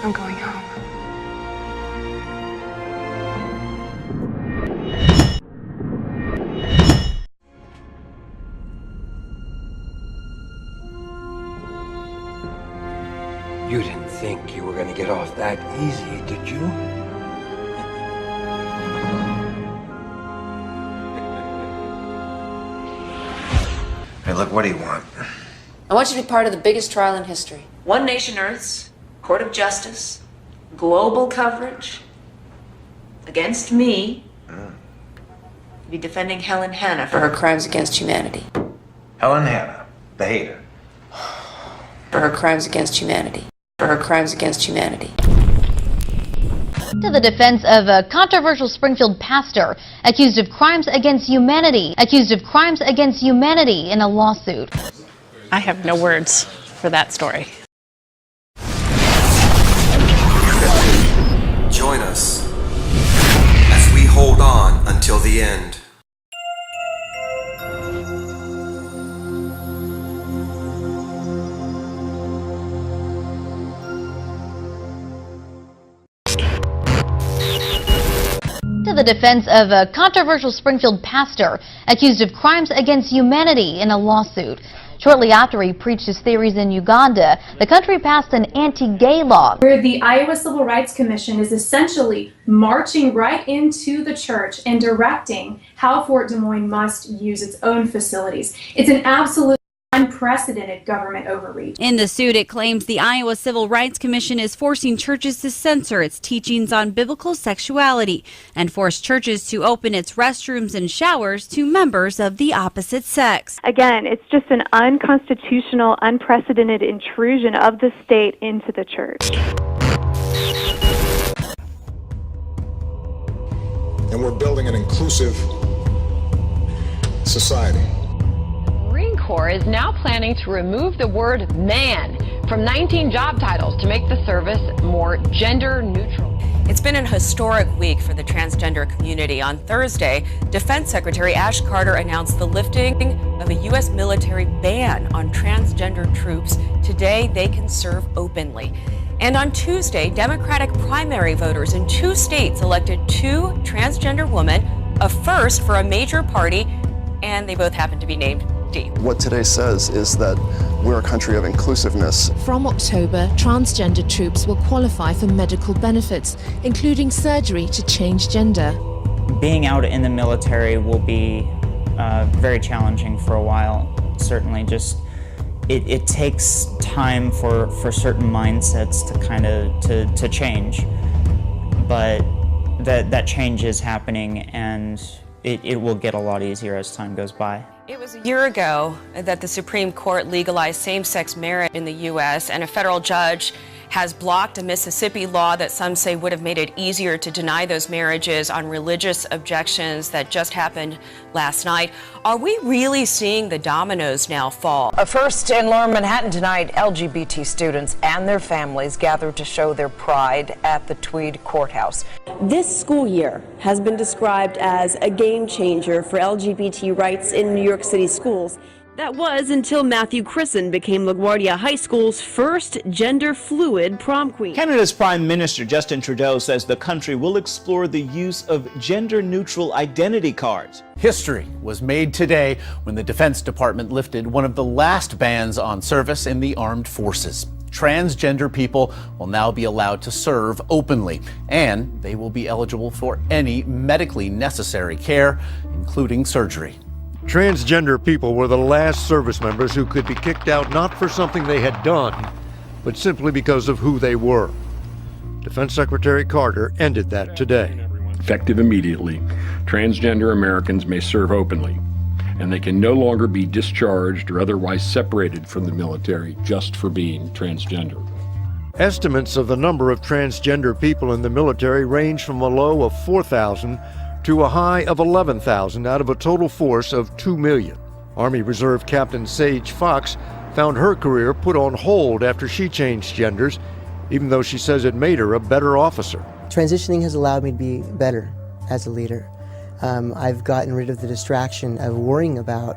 I'm going home. You didn't think you were gonna get off that easy, did you? Hey, look, what do you want? I want you to be part of the biggest trial in history. One Nation Earth's Court of Justice, global coverage, against me. Be defending Helen Hanna For her crimes against humanity. Helen Hanna, the hater. For her crimes against humanity. For her crimes against humanity. To the defense of a controversial Springfield pastor accused of crimes against humanity. Accused of crimes against humanity in a lawsuit. I have no words for that story. Join us as we hold on until the end. To the defense of a controversial Springfield pastor accused of crimes against humanity in a lawsuit. Shortly after he preached his theories in Uganda, the country passed an anti-gay law, where the Iowa Civil Rights Commission is essentially marching right into the church and directing how Fort Des Moines must use its own facilities. It's an absolute unprecedented government overreach. In the suit, it claims the Iowa Civil Rights Commission is forcing churches to censor its teachings on biblical sexuality and force churches to open its restrooms and showers to members of the opposite sex. Again, it's just an unconstitutional, unprecedented intrusion of the state into the church. And we're building an inclusive society. Marine Corps is now planning to remove the word man from 19 job titles to make the service more gender neutral. It's been an historic week for the transgender community. On Thursday, Defense Secretary Ash Carter announced the lifting of a U.S. military ban on transgender troops. Today, they can serve openly. And on Tuesday, Democratic primary voters in 2 states elected 2 transgender women, a first for a major party, and they both happen to be named D. What today says is that we're a country of inclusiveness. From October, transgender troops will qualify for medical benefits, including surgery to change gender. Being out in the military will be very challenging for a while. Certainly, just it takes time for certain mindsets to kind of to change, but that change is happening, and it will get a lot easier as time goes by. It was a year ago that the Supreme Court legalized same-sex marriage in the U.S., and a federal judge has blocked a Mississippi law that some say would have made it easier to deny those marriages on religious objections. That just happened last night. Are we really seeing the dominoes now fall? A first in Lower Manhattan tonight, LGBT students and their families gathered to show their pride at the Tweed Courthouse. This school year has been described as a game changer for LGBT rights in New York City schools. That was until Matthew Chrisson became LaGuardia High School's first gender-fluid prom queen. Canada's Prime Minister Justin Trudeau says the country will explore the use of gender-neutral identity cards. History was made today when the Defense Department lifted one of the last bans on service in the armed forces. Transgender people will now be allowed to serve openly, and they will be eligible for any medically necessary care, including surgery. Transgender people were the last service members who could be kicked out not for something they had done, but simply because of who they were. Defense Secretary Carter ended that today. Effective immediately, transgender Americans may serve openly, and they can no longer be discharged or otherwise separated from the military just for being transgender. Estimates of the number of transgender people in the military range from a low of 4,000 to a high of 11,000 out of a total force of 2 million. Army Reserve Captain Sage Fox found her career put on hold after she changed genders, even though she says it made her a better officer. Transitioning has allowed me to be better as a leader. I've gotten rid of the distraction of worrying about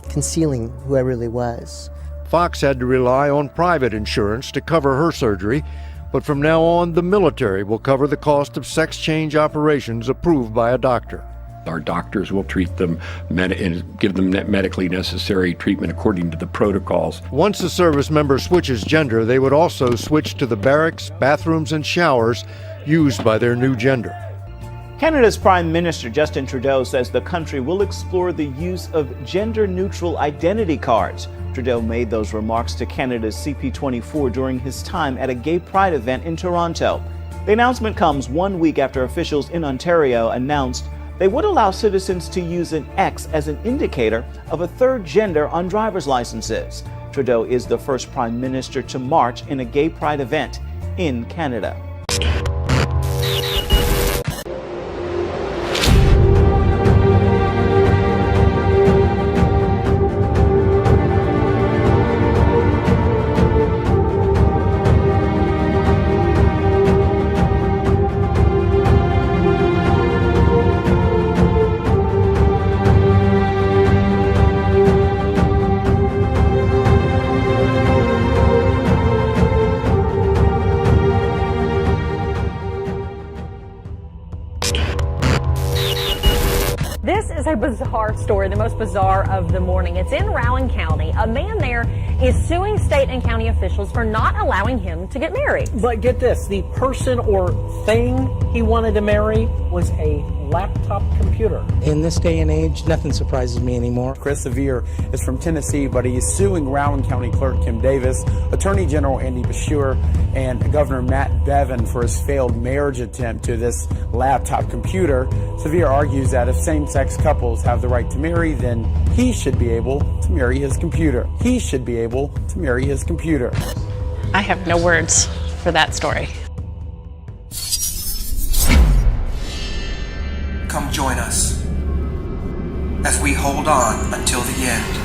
concealing who I really was. Fox had to rely on private insurance to cover her surgery, but from now on, the military will cover the cost of sex change operations approved by a doctor. Our doctors will treat them and give them medically necessary treatment according to the protocols. Once a service member switches gender, they would also switch to the barracks, bathrooms, and showers used by their new gender. Canada's Prime Minister Justin Trudeau says the country will explore the use of gender-neutral identity cards. Trudeau made those remarks to Canada's CP24 during his time at a gay pride event in Toronto. The announcement comes 1 week after officials in Ontario announced they would allow citizens to use an X as an indicator of a third gender on driver's licenses. Trudeau is the first prime minister to march in a gay pride event in Canada. This is a bizarre story, the most bizarre of the morning. It's in Rowan County. A man there is suing state and county officials for not allowing him to get married. But get this, the person or thing he wanted to marry was a laptop computer. In this day and age, nothing surprises me anymore. Chris Sevier is from Tennessee, but he is suing Rowan County Clerk Kim Davis, Attorney General Andy Beshear, and Governor Matt Bevin for his failed marriage attempt to this laptop computer. Sevier argues that if same-sex couples have the right to marry, then he should be able to marry his computer. He should be able to marry his computer. I have no words for that story. Come join us as we hold on until the end.